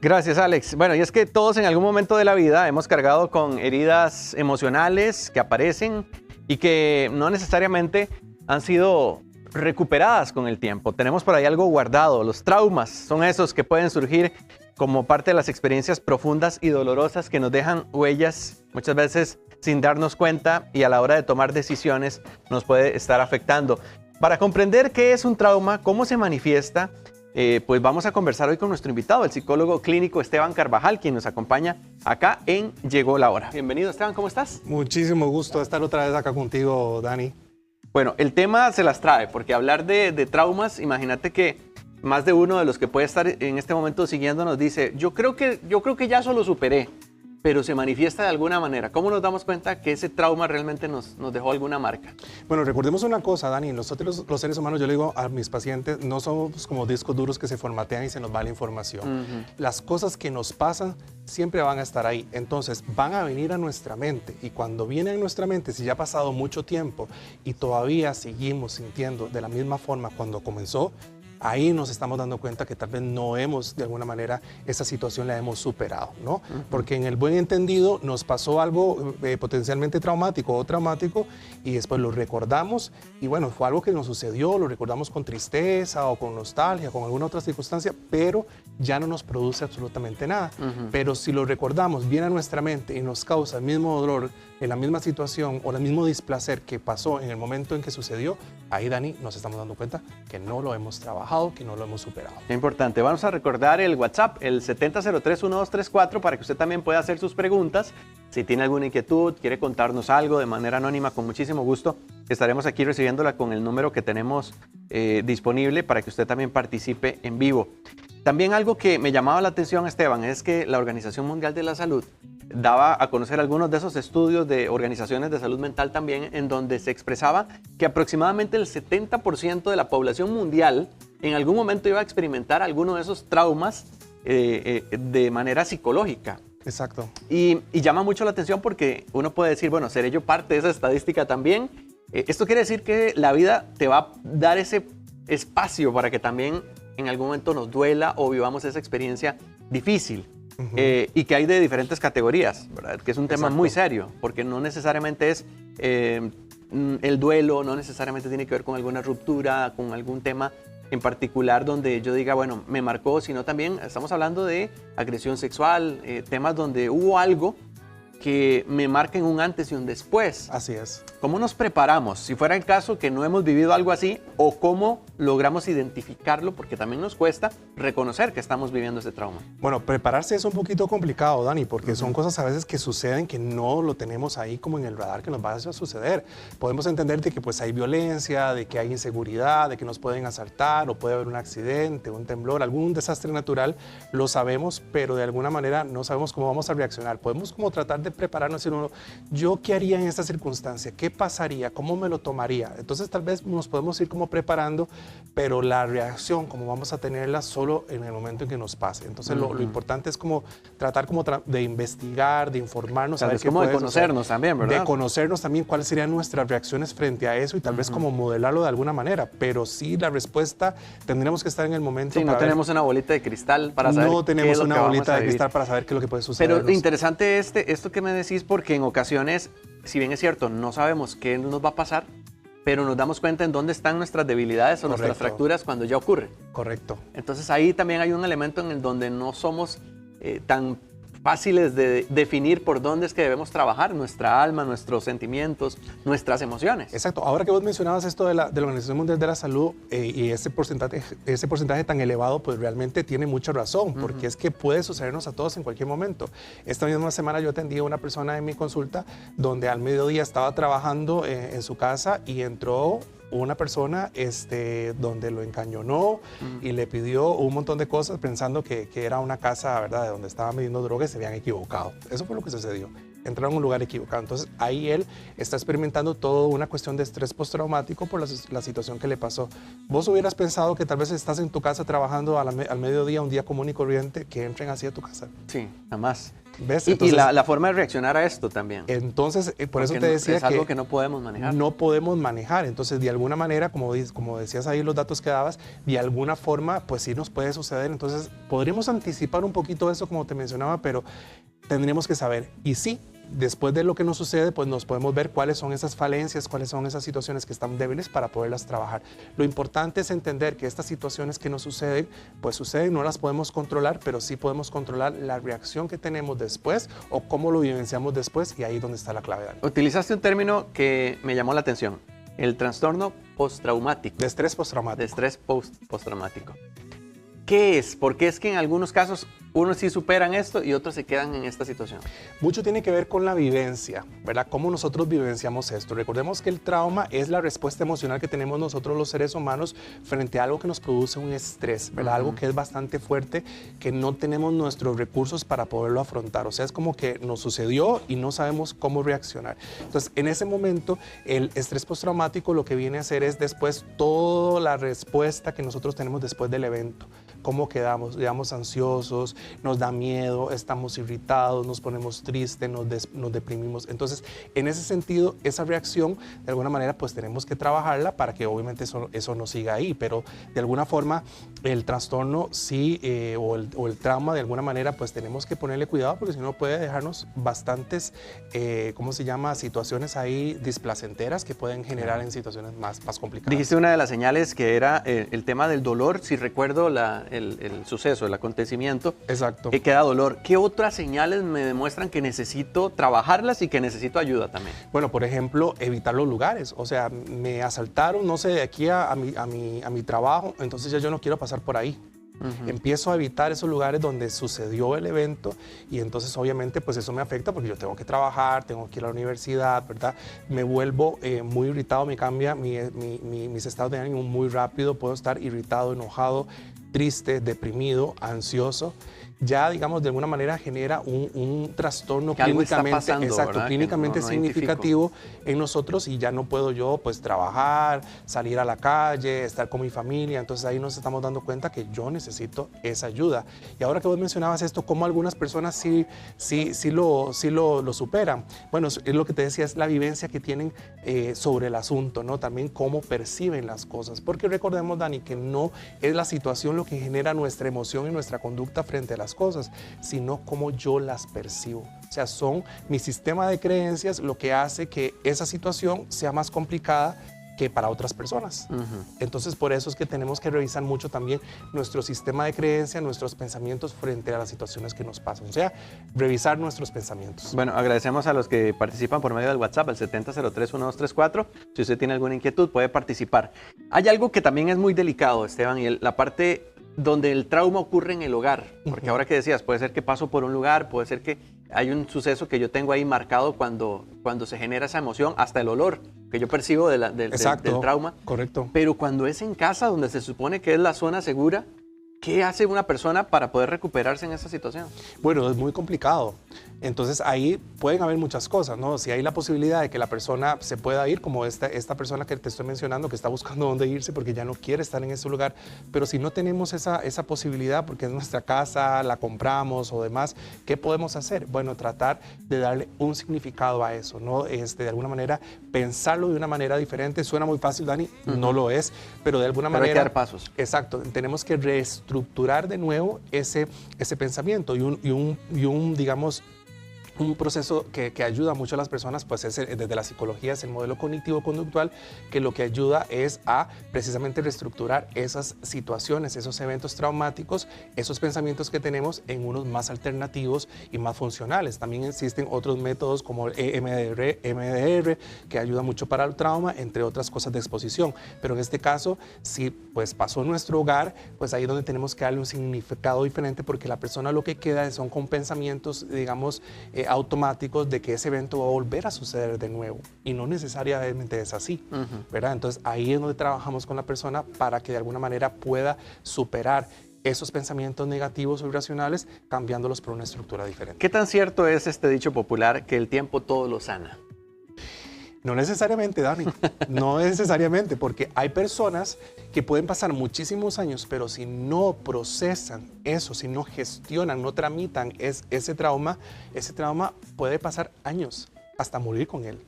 Gracias, Alex. Bueno, y es que todos en algún momento de la vida hemos cargado con heridas emocionales que aparecen y que no necesariamente han sido recuperadas con el tiempo. Tenemos por ahí algo guardado. Los traumas son esos que pueden surgir como parte de las experiencias profundas y dolorosas que nos dejan huellas, muchas veces sin darnos cuenta, y a la hora de tomar decisiones nos puede estar afectando. Para comprender qué es un trauma, cómo se manifiesta, pues vamos a conversar hoy con nuestro invitado, el psicólogo clínico Esteban Carvajal, quien nos acompaña acá en Llegó la Hora. Bienvenido, Esteban, ¿cómo estás? Muchísimo gusto estar otra vez acá contigo, Dani. Bueno, el tema se las trae, porque hablar de traumas, imagínate que más de uno de los que puede estar en este momento siguiendo nos dice, yo creo que ya eso lo superé, pero se manifiesta de alguna manera. ¿Cómo nos damos cuenta que ese trauma realmente nos dejó alguna marca? Bueno, recordemos una cosa, Dani, nosotros los seres humanos, yo le digo a mis pacientes, no somos como discos duros que se formatean y se nos va la información. Las cosas que nos pasan siempre van a estar ahí, entonces van a venir a nuestra mente, y cuando vienen a nuestra mente, si ya ha pasado mucho tiempo y todavía seguimos sintiendo de la misma forma cuando comenzó, ahí nos estamos dando cuenta que tal vez no hemos, de alguna manera, esa situación la hemos superado, ¿no? Porque en el buen entendido nos pasó algo potencialmente traumático o traumático, y después lo recordamos, y bueno, fue algo que nos sucedió, lo recordamos con tristeza o con nostalgia, con alguna otra circunstancia, pero ya no nos produce absolutamente nada. Pero si lo recordamos, viene a nuestra mente y nos causa el mismo dolor en la misma situación o el mismo displacer que pasó en el momento en que sucedió, ahí, Dani, nos estamos dando cuenta que no lo hemos trabajado, que no lo hemos superado. Qué importante. Vamos a recordar el WhatsApp, el 70031234, para que usted también pueda hacer sus preguntas. Si tiene alguna inquietud, quiere contarnos algo de manera anónima, con muchísimo gusto estaremos aquí recibiéndola con el número que tenemos disponible para que usted también participe en vivo. También algo que me llamaba la atención, Esteban, es que la Organización Mundial de la Salud daba a conocer algunos de esos estudios de organizaciones de salud mental también, en donde se expresaba que aproximadamente el 70% de la población mundial en algún momento iba a experimentar alguno de esos traumas de manera psicológica. Exacto. Y llama mucho la atención porque uno puede decir, bueno, ¿seré yo parte de esa estadística también? Esto quiere decir que la vida te va a dar ese espacio para que también en algún momento nos duela o vivamos esa experiencia difícil. Y que hay de diferentes categorías, ¿verdad? Que es un tema muy serio, porque no necesariamente es el duelo, no necesariamente tiene que ver con alguna ruptura, con algún tema en particular donde yo diga, bueno, me marcó, sino también estamos hablando de agresión sexual, temas donde hubo algo que me marquen un antes y un después. Así es. ¿Cómo nos preparamos? Si fuera el caso que no hemos vivido algo así, o cómo logramos identificarlo, porque también nos cuesta reconocer que estamos viviendo ese trauma. Bueno, prepararse es un poquito complicado, Dani, porque son cosas a veces que suceden que no lo tenemos ahí como en el radar que nos va a suceder. Podemos entender de que pues hay violencia, de que hay inseguridad, de que nos pueden asaltar, o puede haber un accidente, un temblor, algún desastre natural, lo sabemos, pero de alguna manera no sabemos cómo vamos a reaccionar. Podemos como tratar de prepararnos, decir uno, ¿yo qué haría en esta circunstancia? ¿Qué pasaría? ¿Cómo me lo tomaría? Entonces tal vez nos podemos ir como preparando, pero la reacción, como vamos a tenerla solo en el momento en que nos pase. Entonces lo importante es como tratar como de investigar, de informarnos, Tal vez como de conocernos también, ¿verdad? De conocernos también cuáles serían nuestras reacciones frente a eso, y tal vez como modelarlo de alguna manera, pero sí la respuesta tendremos que estar en el momento. Sí, no tenemos una bolita de cristal para saber. No tenemos una bolita de cristal para saber qué es lo que puede suceder. Pero interesante esto que me decís, porque en ocasiones, si bien es cierto, no sabemos qué nos va a pasar, pero nos damos cuenta en dónde están nuestras debilidades o nuestras fracturas cuando ya ocurre. Correcto. Entonces ahí también hay un elemento en el donde no somos tan fáciles de definir por dónde es que debemos trabajar nuestra alma, nuestros sentimientos, nuestras emociones. Exacto. Ahora que vos mencionabas esto de la Organización Mundial de la Salud y ese porcentaje tan elevado, pues realmente tiene mucha razón, porque es que puede sucedernos a todos en cualquier momento. Esta misma semana yo atendí a una persona en mi consulta donde al mediodía estaba trabajando en su casa y entró una persona donde lo encañonó y le pidió un montón de cosas pensando que era una casa, ¿verdad?, de donde estaban vendiendo drogas, se habían equivocado. Eso fue lo que sucedió. Entraron a un lugar equivocado. Entonces ahí él está experimentando toda una cuestión de estrés postraumático por la situación que le pasó. Vos hubieras pensado que tal vez estás en tu casa trabajando al mediodía, un día común y corriente, que entren así a tu casa. Sí, jamás. ¿Ves? Y Entonces, la forma de reaccionar a esto también. Entonces, por eso Porque te decía es algo que no podemos manejar. no podemos manejar. Entonces, de alguna manera, como decías ahí los datos que dabas, de alguna forma, pues sí nos puede suceder. Entonces, podríamos anticipar un poquito eso, como te mencionaba, pero tendríamos que saber. Y sí, después de lo que nos sucede, pues nos podemos ver cuáles son esas falencias, cuáles son esas situaciones que están débiles para poderlas trabajar. Lo importante es entender que estas situaciones que nos suceden, pues suceden, no las podemos controlar, pero sí podemos controlar la reacción que tenemos después o cómo lo vivenciamos después, y ahí es donde está la clave, Dani. Utilizaste un término que me llamó la atención, el trastorno postraumático. De estrés postraumático. De estrés postraumático. ¿Qué es? Porque es que en algunos casos unos sí superan esto y otros se quedan en esta situación. Mucho tiene que ver con la vivencia, ¿verdad? Cómo nosotros vivenciamos esto. Recordemos que el trauma es la respuesta emocional que tenemos nosotros los seres humanos frente a algo que nos produce un estrés, ¿verdad? Algo que es bastante fuerte, que no tenemos nuestros recursos para poderlo afrontar. O sea, es como que nos sucedió y no sabemos cómo reaccionar. Entonces, en ese momento, el estrés postraumático lo que viene a hacer es después toda la respuesta que nosotros tenemos después del evento. ¿Cómo quedamos? Quedamos ansiosos, nos da miedo, estamos irritados, nos ponemos tristes, nos deprimimos. Entonces, en ese sentido, esa reacción, de alguna manera, pues tenemos que trabajarla para que obviamente eso no siga ahí. Pero de alguna forma, el trastorno sí, o el trauma, de alguna manera, pues tenemos que ponerle cuidado porque si no puede dejarnos bastantes, ¿cómo se llama? Situaciones ahí displacenteras que pueden generar en situaciones más complicadas. Dijiste una de las señales que era el tema del dolor, si recuerdo el suceso, el acontecimiento. Exacto. Que queda dolor. ¿Qué otras señales me demuestran que necesito trabajarlas y que necesito ayuda también? Bueno, por ejemplo, evitar los lugares. O sea, me asaltaron, no sé, de aquí a mi trabajo, entonces ya yo no quiero pasar por ahí. Empiezo a evitar esos lugares donde sucedió el evento y entonces obviamente pues eso me afecta porque yo tengo que trabajar, tengo que ir a la universidad, ¿verdad? Me vuelvo muy irritado, me cambia mis estados de ánimo muy rápido, puedo estar irritado, enojado, triste, deprimido, ansioso. Ya, digamos, de alguna manera genera un trastorno que algo está clínicamente, pasando, exacto, ¿verdad? clínicamente no significativo en nosotros y ya no puedo yo pues trabajar, salir a la calle, estar con mi familia. Entonces ahí nos estamos dando cuenta que yo necesito esa ayuda. Y ahora que vos mencionabas esto, cómo algunas personas sí lo superan. Bueno, es lo que te decía, es la vivencia que tienen sobre el asunto, ¿no? También cómo perciben las cosas. Porque recordemos, Dani, que no es la situación lo que genera nuestra emoción y nuestra conducta frente a las cosas, sino cómo yo las percibo. O sea, son mi sistema de creencias lo que hace que esa situación sea más complicada que para otras personas. Entonces, por eso es que tenemos que revisar mucho también nuestro sistema de creencias, nuestros pensamientos frente a las situaciones que nos pasan. O sea, revisar nuestros pensamientos. Bueno, agradecemos a los que participan por medio del WhatsApp, el 70031234. Si usted tiene alguna inquietud, puede participar. Hay algo que también es muy delicado, Esteban, y la parte donde el trauma ocurre en el hogar. Porque ahora que decías, puede ser que paso por un lugar, puede ser que hay un suceso que yo tengo ahí marcado cuando se genera esa emoción, hasta el olor que yo percibo del trauma. Correcto. Pero cuando es en casa, donde se supone que es la zona segura, ¿qué hace una persona para poder recuperarse en esa situación? Bueno, es muy complicado. Entonces ahí pueden haber muchas cosas, ¿no? Si hay la posibilidad de que la persona se pueda ir, como esta persona que te estoy mencionando, que está buscando dónde irse porque ya no quiere estar en ese lugar, pero si no tenemos esa posibilidad porque es nuestra casa, la compramos o demás, ¿qué podemos hacer? Bueno, tratar de darle un significado a eso, ¿no? De alguna manera pensarlo de una manera diferente. Suena muy fácil, Dani, no lo es, pero de alguna manera... Hay que dar pasos. Exacto, tenemos que reestructurar de nuevo ese pensamiento y un digamos, un proceso que ayuda mucho a las personas, pues desde la psicología es el modelo cognitivo-conductual, que lo que ayuda es a precisamente reestructurar esas situaciones, esos eventos traumáticos, esos pensamientos que tenemos en unos más alternativos y más funcionales. También existen otros métodos como el EMDR, que ayuda mucho para el trauma, entre otras cosas de exposición. Pero en este caso, si pues pasó en nuestro hogar, pues ahí es donde tenemos que darle un significado diferente, porque la persona lo que queda son con pensamientos, digamos, automáticos de que ese evento va a volver a suceder de nuevo, y no necesariamente es así, ¿verdad? Entonces ahí es donde trabajamos con la persona para que de alguna manera pueda superar esos pensamientos negativos o irracionales, cambiándolos por una estructura diferente. ¿Qué tan cierto es este dicho popular que el tiempo todo lo sana? No necesariamente, Dani, no necesariamente, porque hay personas que pueden pasar muchísimos años, pero si no procesan eso, si no gestionan, no tramitan ese trauma puede pasar años hasta morir con él.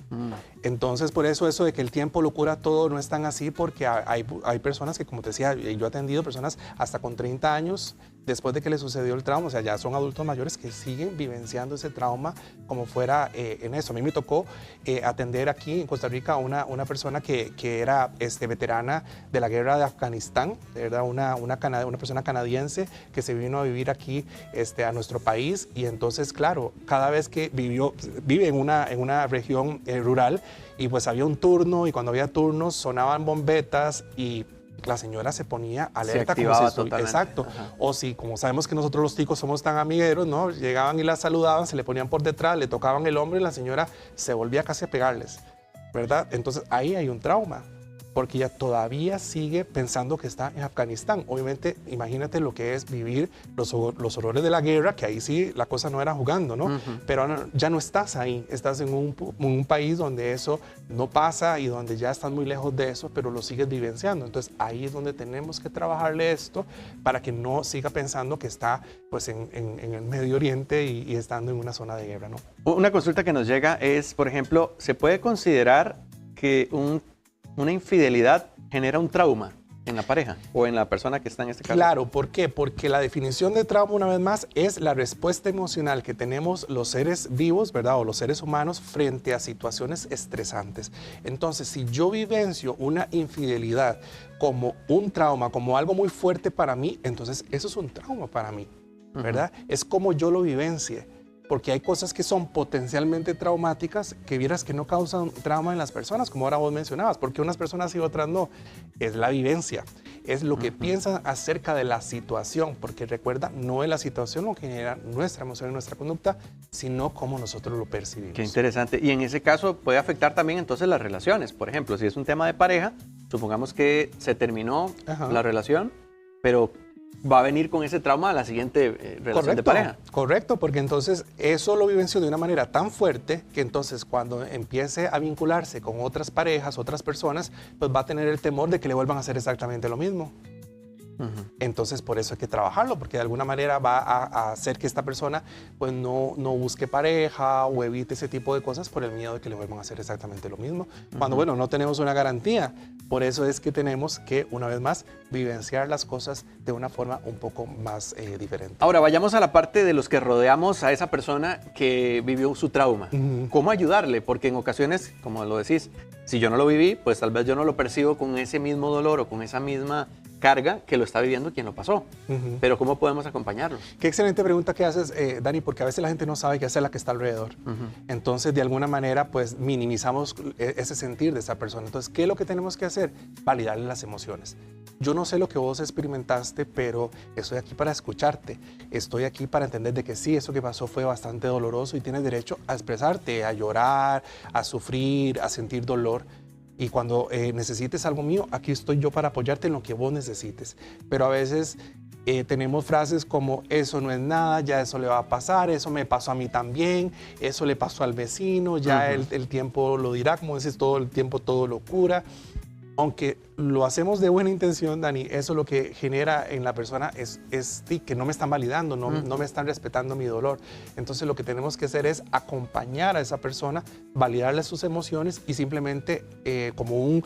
Entonces, por eso de que el tiempo lo cura todo no es tan así, porque hay personas que, como te decía, yo he atendido personas hasta con 30 años después de que les sucedió el trauma, o sea, ya son adultos mayores que siguen vivenciando ese trauma como fuera en eso. A mí me tocó atender aquí en Costa Rica a una persona que era veterana de la guerra de Afganistán, ¿verdad? Una persona canadiense que se vino a vivir aquí a nuestro país, y entonces, claro, cada vez que vive en una región rural, y pues había un turno, y cuando había turnos sonaban bombetas y la señora se ponía alerta. Se activaba totalmente. Exacto. Ajá. O si, como sabemos que nosotros los ticos somos tan amigueros, ¿no? Llegaban y la saludaban, se le ponían por detrás, le tocaban el hombro y la señora se volvía casi a pegarles, ¿verdad? Entonces ahí hay un trauma, porque ella todavía sigue pensando que está en Afganistán. Obviamente, imagínate lo que es vivir los horrores de la guerra, que ahí sí la cosa no era jugando, ¿no? Pero ya no estás ahí, estás en un país donde eso no pasa y donde ya estás muy lejos de eso, pero lo sigues vivenciando. Entonces, ahí es donde tenemos que trabajarle esto para que no siga pensando que está pues, en el Medio Oriente y estando en una zona de guerra, ¿no? Una consulta que nos llega es, por ejemplo, ¿se puede considerar que una infidelidad genera un trauma en la pareja o en la persona que está en este caso? Claro, ¿por qué? Porque la definición de trauma, una vez más, es la respuesta emocional que tenemos los seres vivos, ¿verdad? O los seres humanos frente a situaciones estresantes. Entonces, si yo vivencio una infidelidad como un trauma, como algo muy fuerte para mí, entonces eso es un trauma para mí, ¿verdad? Es como yo lo vivencie. Porque hay cosas que son potencialmente traumáticas que vieras que no causan trauma en las personas, como ahora vos mencionabas, porque unas personas y otras no. Es la vivencia, es lo que piensan acerca de la situación, porque recuerda, no es la situación lo que genera nuestra emoción y nuestra conducta, sino cómo nosotros lo percibimos. Qué interesante. Y en ese caso puede afectar también entonces las relaciones. Por ejemplo, si es un tema de pareja, supongamos que se terminó la relación, pero va a venir con ese trauma a la siguiente relación de pareja. Correcto, porque entonces eso lo vivenció de una manera tan fuerte que entonces cuando empiece a vincularse con otras parejas, otras personas, pues va a tener el temor de que le vuelvan a hacer exactamente lo mismo. Entonces, por eso hay que trabajarlo, porque de alguna manera va a hacer que esta persona pues no busque pareja o evite ese tipo de cosas por el miedo de que le vuelvan a hacer exactamente lo mismo. Cuando, bueno, no tenemos una garantía. Por eso es que tenemos que, una vez más, vivenciar las cosas de una forma un poco más diferente. Ahora, vayamos a la parte de los que rodeamos a esa persona que vivió su trauma. ¿Cómo ayudarle? Porque en ocasiones, como lo decís, si yo no lo viví, pues tal vez yo no lo percibo con ese mismo dolor o con esa misma carga que lo está viviendo quien lo pasó. Pero ¿cómo podemos acompañarlos? Qué excelente pregunta que haces, Dani, porque a veces la gente no sabe qué hacer la que está alrededor. Entonces, de alguna manera, pues minimizamos ese sentir de esa persona. Entonces, ¿qué es lo que tenemos que hacer? Validarle las emociones. Yo no sé lo que vos experimentaste, pero estoy aquí para escucharte. Estoy aquí para entender de que sí, eso que pasó fue bastante doloroso y tienes derecho a expresarte, a llorar, a sufrir, a sentir dolor. Y cuando necesites algo mío, aquí estoy yo para apoyarte en lo que vos necesites. Pero a veces tenemos frases como, eso no es nada, ya eso le va a pasar, eso me pasó a mí también, eso le pasó al vecino, ya el tiempo lo dirá, como dices, todo el tiempo todo lo cura. Aunque lo hacemos de buena intención, Dani, eso lo que genera en la persona es que no me están validando, no me están respetando mi dolor. Entonces lo que tenemos que hacer es acompañar a esa persona, validarle sus emociones y simplemente como un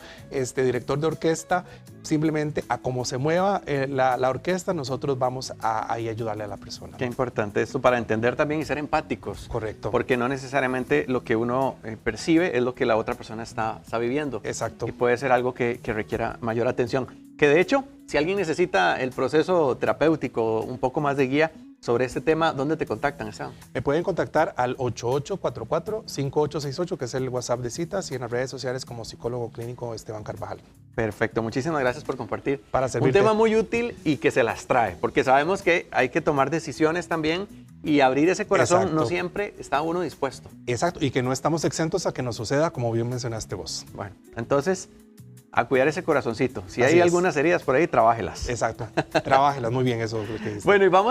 director de orquesta, simplemente a cómo se mueva la orquesta, nosotros vamos a ayudarle a la persona. Qué importante esto para entender también y ser empáticos. Correcto. Porque no necesariamente lo que uno percibe es lo que la otra persona está viviendo. Exacto. Y puede ser algo que requiera mayor atención. Que de hecho, si alguien necesita el proceso terapéutico, un poco más de guía sobre este tema, ¿dónde te contactan, Esteban? Me pueden contactar al 8844-5868, que es el WhatsApp de citas, y en las redes sociales como psicólogo clínico Esteban Carvajal. Perfecto, muchísimas gracias por compartir. Para servirte. Un tema muy útil y que se las trae, porque sabemos que hay que tomar decisiones también y abrir ese corazón. Exacto. No siempre está uno dispuesto. Exacto, y que no estamos exentos a que nos suceda, como bien mencionaste vos. Bueno, entonces, a cuidar ese corazoncito. Si Así hay es. algunas heridas por ahí, trabájelas. Exacto, trabájelas muy bien, eso es lo que dice. Bueno, y vamos